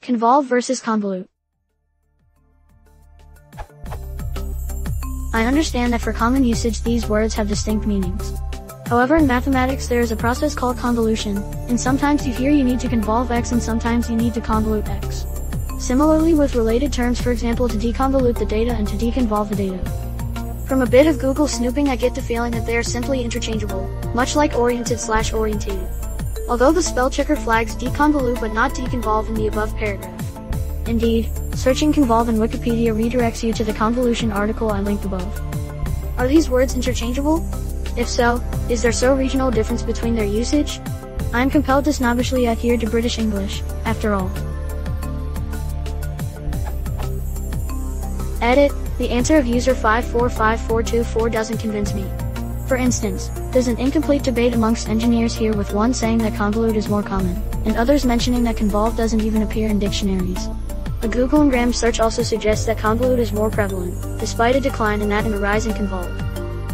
Convolve versus convolute. I understand that for common usage these words have distinct meanings. However, in mathematics there is a process called convolution, and sometimes you hear you need to convolve x and sometimes you need to convolute x. Similarly with related terms, for example to deconvolute the data and to deconvolve the data. From a bit of Google snooping I get the feeling that they are simply interchangeable, much like oriented/orientated. Although the spell checker flags deconvolute but not deconvolve in the above paragraph. Indeed, searching convolve in Wikipedia redirects you to the convolution article I linked above. Are these words interchangeable? If so, is there so regional difference between their usage? I am compelled to snobbishly adhere to British English, after all. Edit, the answer of user 5454424 doesn't convince me. For instance, there's an incomplete debate amongst engineers here with one saying that convolute is more common, and others mentioning that convolve doesn't even appear in dictionaries. A Google Ngram search also suggests that convolute is more prevalent, despite a decline in that and a rise in convolve.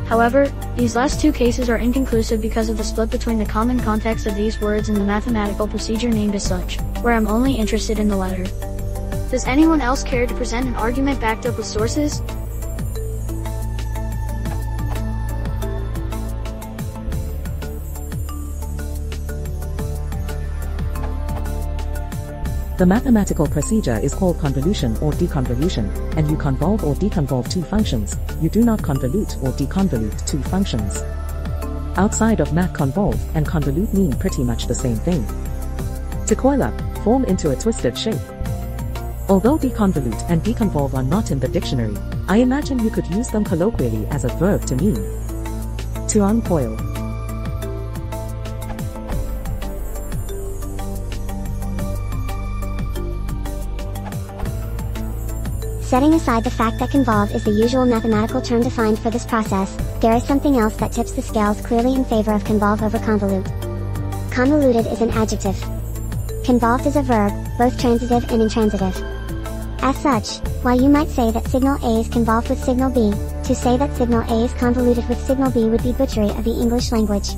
However, these last two cases are inconclusive because of the split between the common context of these words and the mathematical procedure named as such, where I'm only interested in the latter. Does anyone else care to present an argument backed up with sources? The mathematical procedure is called convolution or deconvolution, and you convolve or deconvolve two functions. You do not convolute or deconvolute two functions. Outside of math, convolve and convolute mean pretty much the same thing. To coil up, form into a twisted shape. Although deconvolute and deconvolve are not in the dictionary, I imagine you could use them colloquially as a verb to mean to uncoil. Setting aside the fact that convolve is the usual mathematical term defined for this process, there is something else that tips the scales clearly in favor of convolve over convolute. Convoluted is an adjective. Convolved is a verb, both transitive and intransitive. As such, while you might say that signal A is convolved with signal B, to say that signal A is convoluted with signal B would be butchery of the English language.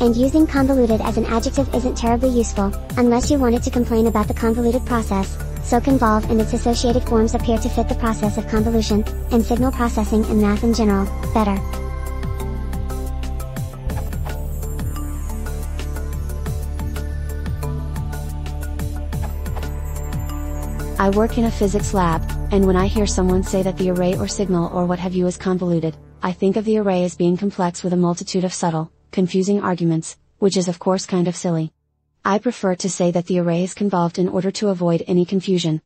And using convoluted as an adjective isn't terribly useful, unless you wanted to complain about the convoluted process. So convolve and its associated forms appear to fit the process of convolution, and signal processing and math in general, better. I work in a physics lab, and when I hear someone say that the array or signal or what have you is convoluted, I think of the array as being complex with a multitude of subtle, confusing arguments, which is of course kind of silly. I prefer to say that the array is convolved in order to avoid any confusion.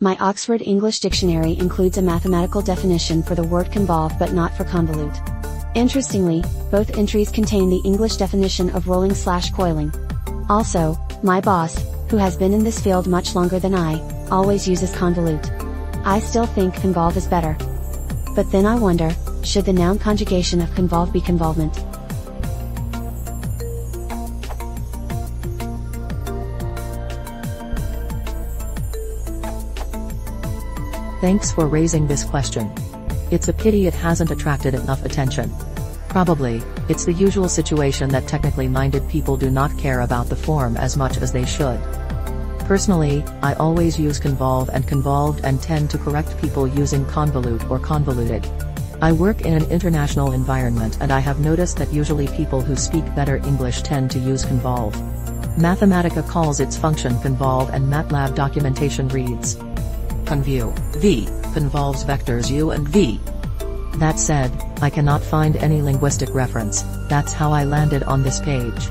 My Oxford English Dictionary includes a mathematical definition for the word convolve but not for convolute. Interestingly, both entries contain the English definition of rolling/coiling. Also, my boss, who has been in this field much longer than I, always uses convolute. I still think convolve is better. But then I wonder, should the noun conjugation of convolve be convolvement? Thanks for raising this question. It's a pity it hasn't attracted enough attention. Probably, it's the usual situation that technically minded people do not care about the form as much as they should. Personally, I always use convolve and convolved and tend to correct people using convolute or convoluted. I work in an international environment and I have noticed that usually people who speak better English tend to use convolve. Mathematica calls its function convolve and MATLAB documentation reads convu, v, convolves vectors u and v. That said, I cannot find any linguistic reference. That's how I landed on this page.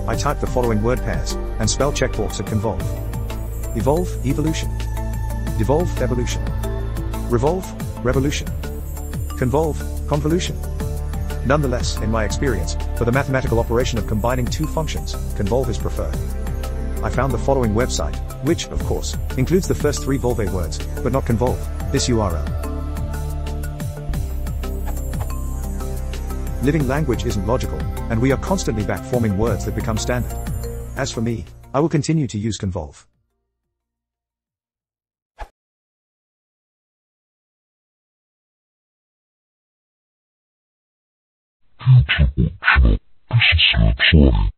I type the following word pairs, and spell check works at convolve. Evolve, evolution. Devolve, evolution. Revolve, revolution. Convolve, convolution. Nonetheless, in my experience, for the mathematical operation of combining two functions, convolve is preferred. I found the following website, which, of course, includes the first three volve words, but not convolve. This URL. Living language isn't logical, and we are constantly back-forming words that become standard. As for me, I will continue to use convolve. YouTube channel. This is your story.